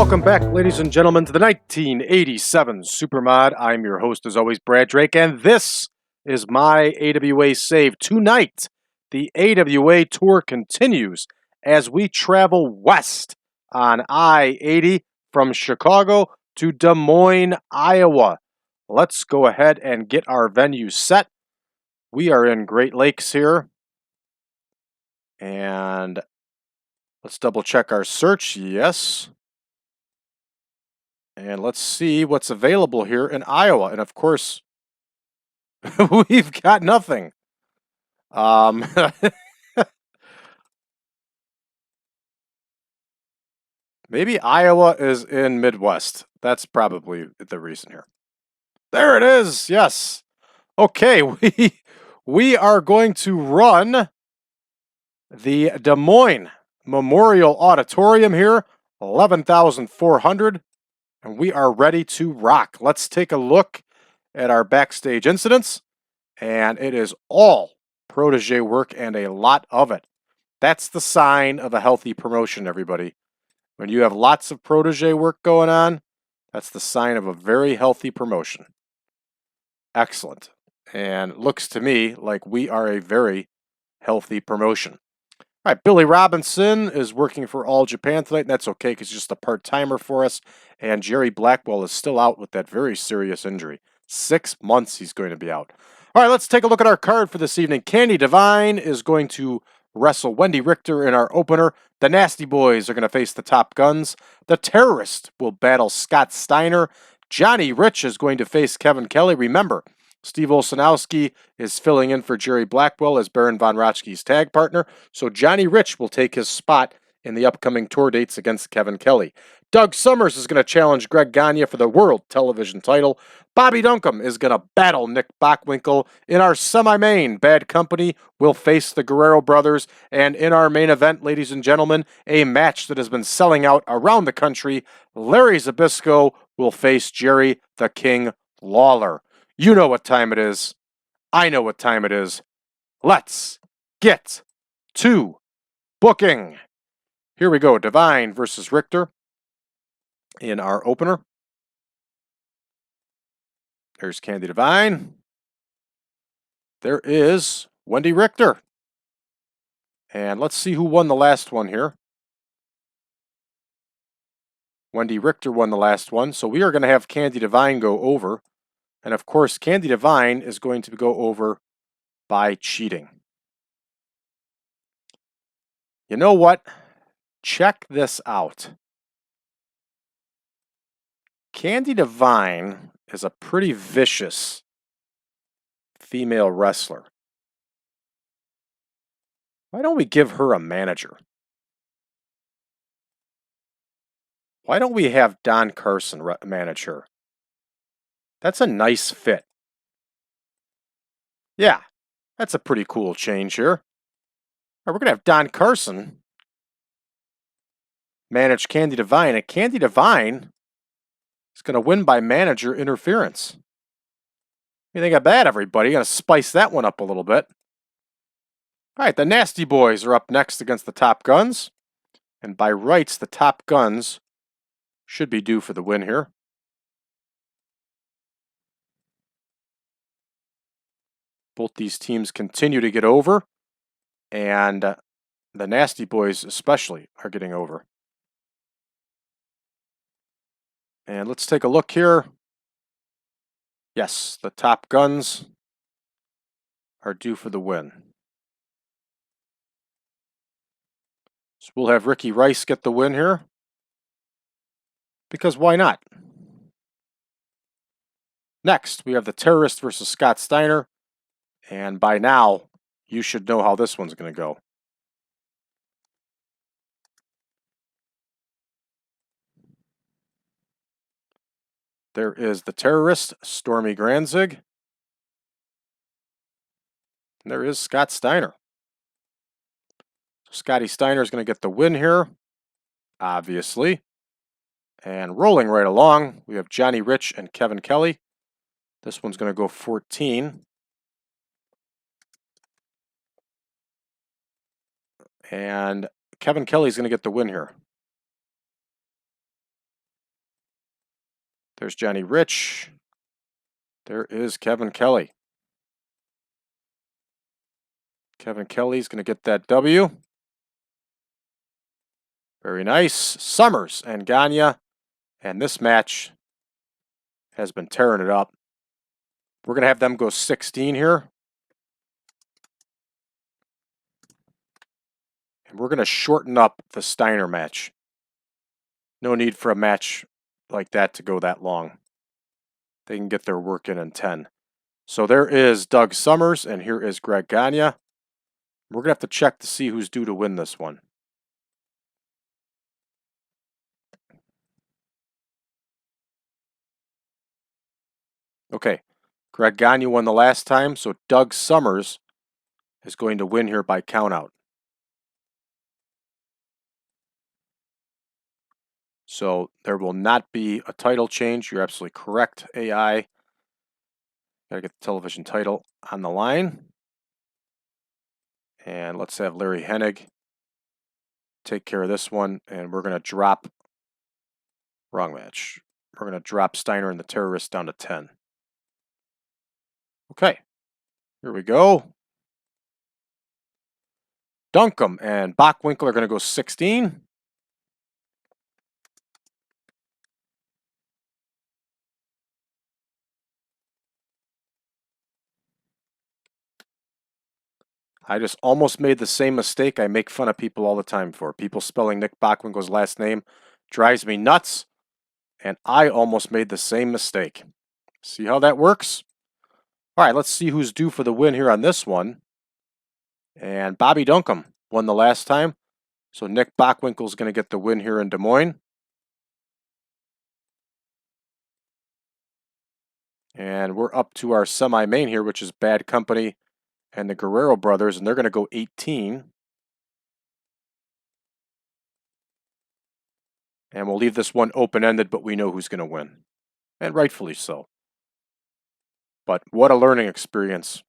Welcome back, ladies and gentlemen, to the 1987 Supermod. I'm your host, as always, Brad Drake, and this is my AWA save. Tonight, the AWA tour continues as we travel west on I-80 from Chicago to Des Moines, Iowa. Let's go ahead and get our venue set. We are in Great Lakes here, and let's double check our search. Yes. And let's see what's available here in Iowa. And of course, we've got nothing. Maybe Iowa is in Midwest. That's probably the reason here. There it is. Yes. Okay, we are going to run the Des Moines Memorial Auditorium here, 11,400, and we are ready to rock. Let's take a look at our backstage incidents, and it is all protege work and a lot of it. That's the sign of a healthy promotion, everybody. When you have lots of protege work going on, that's the sign of a very healthy promotion. Excellent. And it looks to me like we are a very healthy promotion. All right, Billy Robinson is working for All Japan tonight, and that's okay because he's just a part-timer for us. And Jerry Blackwell is still out with that very serious injury. 6 months he's going to be out. All right, let's take a look at our card for this evening. Candi Devine is going to wrestle Wendi Richter in our opener. The Nasty Boys are going to face the Top Guns. The Terrorist will battle Scott Steiner. Johnny Rich is going to face Kevin Kelly. Remember, Steve Olszanowski is filling in for Jerry Blackwell as Baron Von Raschke's tag partner, so Johnny Rich will take his spot in the upcoming tour dates against Kevin Kelly. Doug Summers is going to challenge Greg Gagne for the World Television title. Bobby Duncum is going to battle Nick Bockwinkel. In our semi-main, Bad Company will face the Guerrero brothers. And in our main event, ladies and gentlemen, a match that has been selling out around the country, Larry ZBYSZKO will face Jerry the King Lawler. You know what time it is. I know what time it is. Let's get to booking. Here we go. Devine versus Richter in our opener. There's Candi Devine. There is Wendi Richter. And let's see who won the last one here. Wendi Richter won the last one. So we are going to have Candi Devine go over. And of course, Candi Devine is going to go over by cheating. You know what? Check this out. Candi Devine is a pretty vicious female wrestler. Why don't we give her a manager? Why don't we have Don Carson manage her? That's a nice fit. Yeah, that's a pretty cool change here. All right, we're going to have Don Carson manage Candi Devine, and Candi Devine is going to win by manager interference. What do you think of that, everybody? Going to spice that one up a little bit. All right, the Nasty Boys are up next against the Top Guns. And by rights, the Top Guns should be due for the win here. Both these teams continue to get over. And the Nasty Boys especially are getting over. And let's take a look here. Yes, the Top Guns are due for the win. So we'll have Ricky Rice get the win here. Because why not? Next, we have the Terrorist versus Scott Steiner. And by now, you should know how this one's going to go. There is the Terrorist, Stormy Granzig. And there is Scott Steiner. Scotty Steiner is going to get the win here, obviously. And rolling right along, we have Johnny Rich and Kevin Kelly. This one's going to go 14. And Kevin Kelly's going to get the win here. There's Johnny Rich. There is Kevin Kelly. Kevin Kelly's going to get that W. Very nice. Summers and Gagne. And this match has been tearing it up. We're going to have them go 16 here. And we're going to shorten up the Steiner match. No need for a match like that to go that long. They can get their work in 10. So there is Doug Summers, and here is Greg Gagne. We're going to have to check to see who's due to win this one. Okay, Greg Gagne won the last time, so Doug Summers is going to win here by countout. So there will not be a title change. You're absolutely correct, AI. Gotta get the television title on the line. And let's have Larry Hennig take care of this one. And we're going to drop, wrong match. We're going to drop Steiner and the Terrorists down to 10. Okay, here we go. Duncum and Bockwinkel are going to go 16. I just almost made the same mistake I make fun of people all the time for. People spelling Nick Bockwinkel's last name drives me nuts, and I almost made the same mistake. See how that works? All right, let's see who's due for the win here on this one. And Bobby Duncum won the last time, so Nick Bockwinkel's going to get the win here in Des Moines. And we're up to our semi-main here, which is Bad Company and the Guerrero brothers, and they're going to go 18. And we'll leave this one open-ended, but we know who's going to win. And rightfully so. But what a learning experience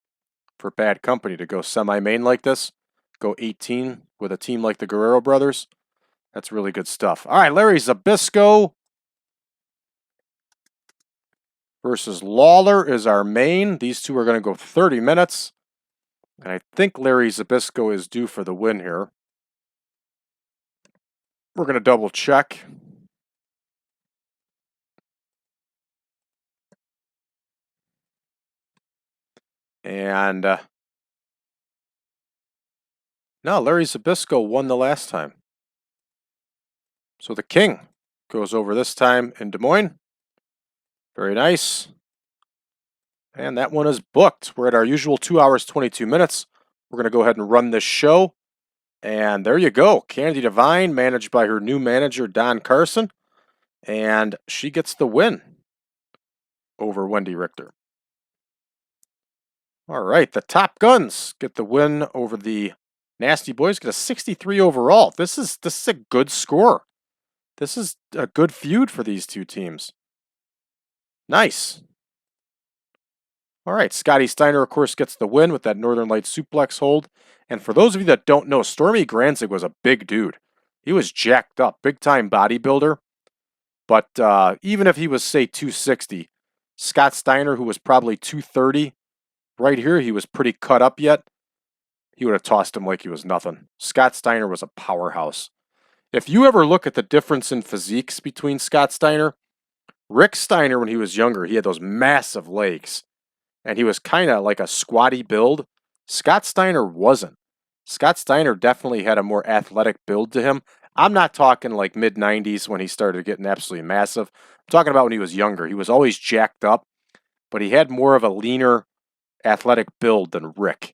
for Bad Company to go semi-main like this. Go 18 with a team like the Guerrero brothers. That's really good stuff. All right, Larry ZBYSZKO versus Lawler is our main. These two are going to go 30 minutes. And I think Larry ZBYSZKO is due for the win here. We're going to double check. And no, Larry ZBYSZKO won the last time. So the King goes over this time in Des Moines. Very nice. And that one is booked. We're at our usual 2 hours, 22 minutes. We're going to go ahead and run this show. And there you go. Candi Devine, managed by her new manager, Don Carson. And she gets the win over Wendi Richter. All right, the Top Guns get the win over the Nasty Boys. Get a 63 overall. This is a good score. This is a good feud for these two teams. Nice. All right, Scotty Steiner, of course, gets the win with that Northern Light suplex hold. And for those of you that don't know, Stormy Granzig was a big dude. He was jacked up, big-time bodybuilder. But even if he was, say, 260, Scott Steiner, who was probably 230, right here, he was pretty cut up yet. He would have tossed him like he was nothing. Scott Steiner was a powerhouse. If you ever look at the difference in physiques between Scott Steiner, Rick Steiner, when he was younger, he had those massive legs. And he was kind of like a squatty build. Scott Steiner wasn't. Scott Steiner definitely had a more athletic build to him. I'm not talking like mid-90s when he started getting absolutely massive. I'm talking about when he was younger. He was always jacked up, but he had more of a leaner, athletic build than Rick.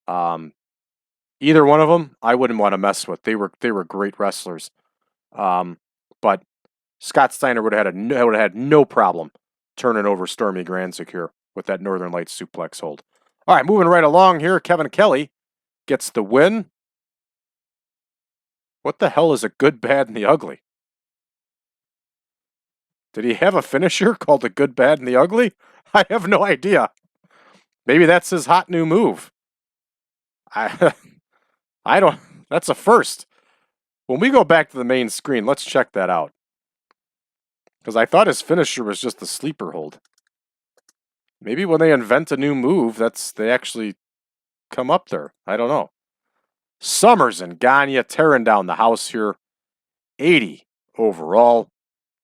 Either one of them, I wouldn't want to mess with. They were great wrestlers. But Scott Steiner would have had no problem turning over Stormy Granzig here with that Northern Lights suplex hold. All right, moving right along here, Kevin Kelly gets the win. What the hell is a good, bad, and the ugly? Did he have a finisher called the good, bad, and the ugly? I have no idea. Maybe that's his hot new move. I don't. That's a first. When we go back to the main screen, let's check that out. Because I thought his finisher was just the sleeper hold. Maybe when they invent a new move, they actually come up there. I don't know. Summers and Gagne tearing down the house here. 80 overall.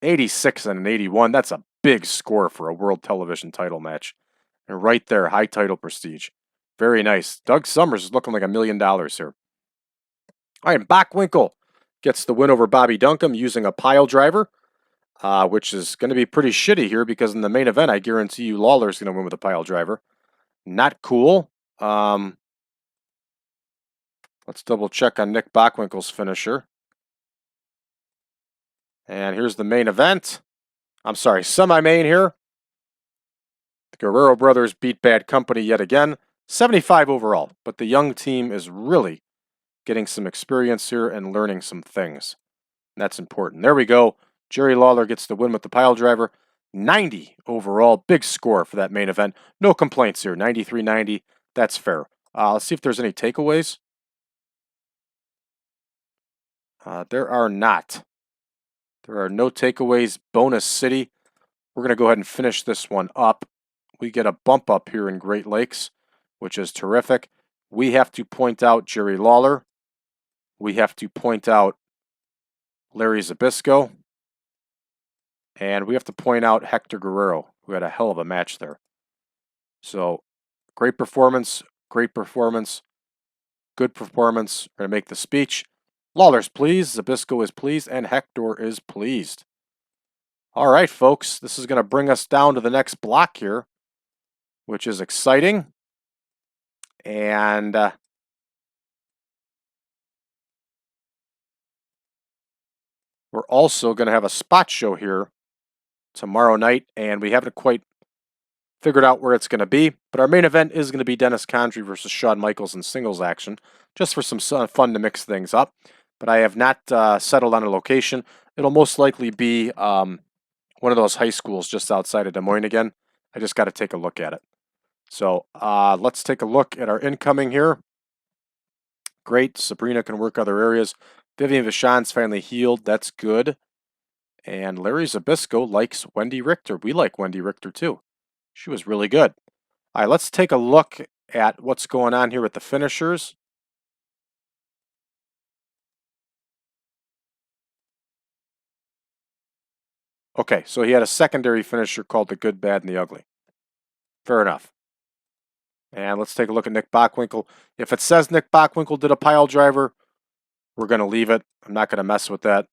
86 and an 81. That's a big score for a world television title match. And right there, high title prestige. Very nice. Doug Summers is looking like $1 million here. All right, Bockwinkel gets the win over Bobby Duncum using a pile driver, which is going to be pretty shitty here because in the main event, I guarantee you Lawler is going to win with a pile driver. Not cool. Let's double check on Nick Bockwinkel's finisher. And here's the main event. I'm sorry, semi-main here. The Guerrero brothers beat Bad Company yet again. 75 overall, but the young team is really getting some experience here and learning some things. And that's important. There we go. Jerry Lawler gets the win with the pile driver. 90 overall. Big score for that main event. No complaints here. 93-90. That's fair. Let's see if there's any takeaways. There are not. There are no takeaways. Bonus City. We're going to go ahead and finish this one up. We get a bump up here in Great Lakes, which is terrific. We have to point out Jerry Lawler. We have to point out LARRY ZBYSZKO. And we have to point out Hector Guerrero, who had a hell of a match there. So, great performance, good performance. We're going to make the speech. Lawler's pleased, ZBYSZKO is pleased, and Hector is pleased. All right, folks, this is going to bring us down to the next block here, which is exciting. And we're also going to have a spot show here tomorrow night, and we haven't quite figured out where it's going to be, but our main event is going to be Dennis Condrey versus Shawn Michaels in singles action, just for some fun to mix things up. But I have not settled on a location. It'll most likely be one of those high schools just outside of Des Moines again. I just got to take a look at it. So let's take a look at our incoming here. Great. Sabrina can work other areas. Vivian Vachon's finally healed. That's good. And LARRY ZBYSZKO likes Wendi Richter. We like Wendi Richter too. She was really good. All right, let's take a look at what's going on here with the finishers. Okay, so he had a secondary finisher called the Good, Bad, and the Ugly. Fair enough. And let's take a look at Nick Bockwinkel. If it says Nick Bockwinkel did a pile driver, we're going to leave it. I'm not going to mess with that.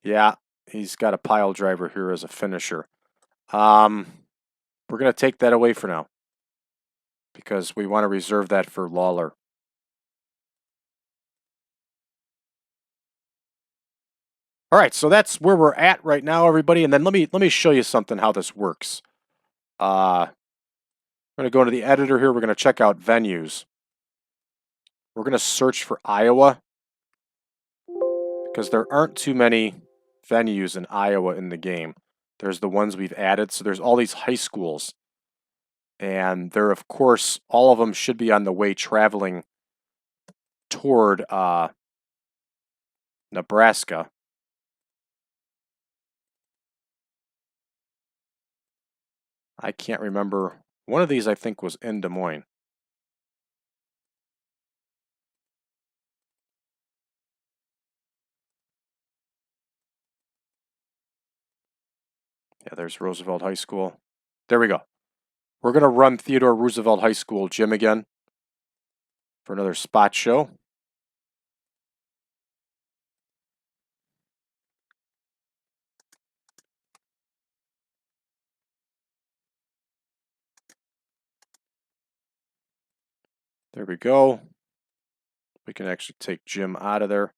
Yeah, he's got a pile driver here as a finisher. We're going to take that away for now because we want to reserve that for Lawler. All right, so that's where we're at right now, everybody. And then let me show you something how this works. We're going to go into the editor here. We're going to check out venues. We're going to search for Iowa because there aren't too many venues in Iowa in the game. There's the ones we've added. So there's all these high schools. And they're, of course, all of them should be on the way traveling toward Nebraska. I can't remember. One of these, I think, was in Des Moines. Yeah, there's Roosevelt High School. There we go. We're going to run Theodore Roosevelt High School gym again for another spot show. There we go. We can actually take Jim out of there.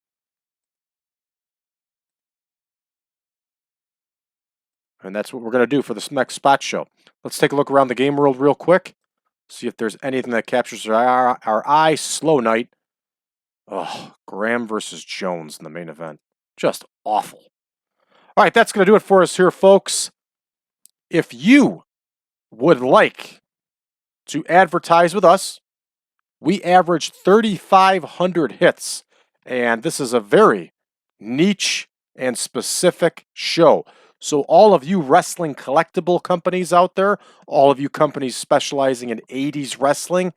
And that's what we're going to do for this next spot show. Let's take a look around the game world real quick. See if there's anything that captures our eye. Slow Night. Oh, Graham versus Jones in the main event. Just awful. All right, that's going to do it for us here, folks. If you would like to advertise with us, we average 3,500 hits. And this is a very niche and specific show. So all of you wrestling collectible companies out there, all of you companies specializing in 80s wrestling,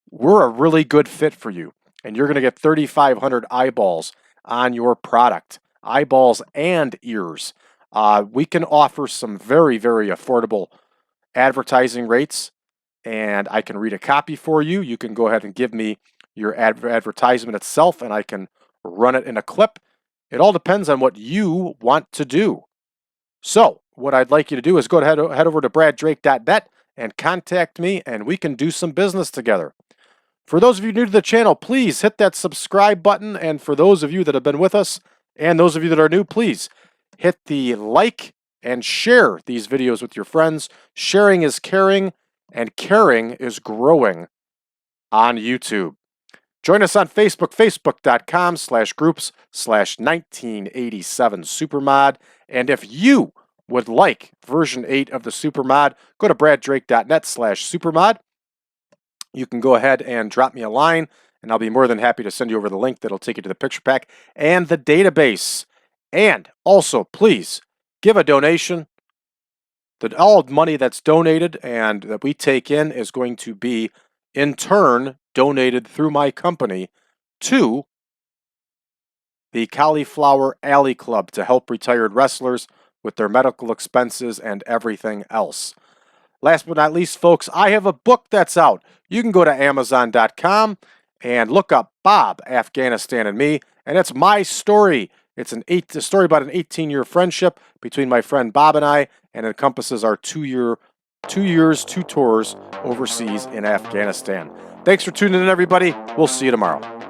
we're a really good fit for you. And you're going to get 3,500 eyeballs on your product, eyeballs and ears. We can offer some very, very affordable advertising rates, and I can read a copy for you. You can go ahead and give me your advertisement itself, and I can run it in a clip. It all depends on what you want to do. So what I'd like you to do is go ahead, head over to braddrake.net and contact me, and we can do some business together. For those of you new to the channel, please hit that subscribe button. And for those of you that have been with us and those of you that are new, please hit the like and share these videos with your friends. Sharing is caring, and caring is growing on YouTube. Join us on Facebook, facebook.com/groups/1987supermod. And if you would like version 8 of the Supermod, go to braddrake.net/supermod. You can go ahead and drop me a line, and I'll be more than happy to send you over the link that'll take you to the picture pack and the database. And also, please give a donation. All money that's donated and that we take in is going to be, in turn, donated through my company to the Cauliflower Alley Club to help retired wrestlers with their medical expenses and everything else. Last but not least, folks, I have a book that's out. You can go to Amazon.com and look up Bob, Afghanistan, and Me, and it's my story. It's a story about an 18-year friendship between my friend Bob and I, and it encompasses our 2 tours overseas in Afghanistan. Thanks for tuning in, everybody. We'll see you tomorrow.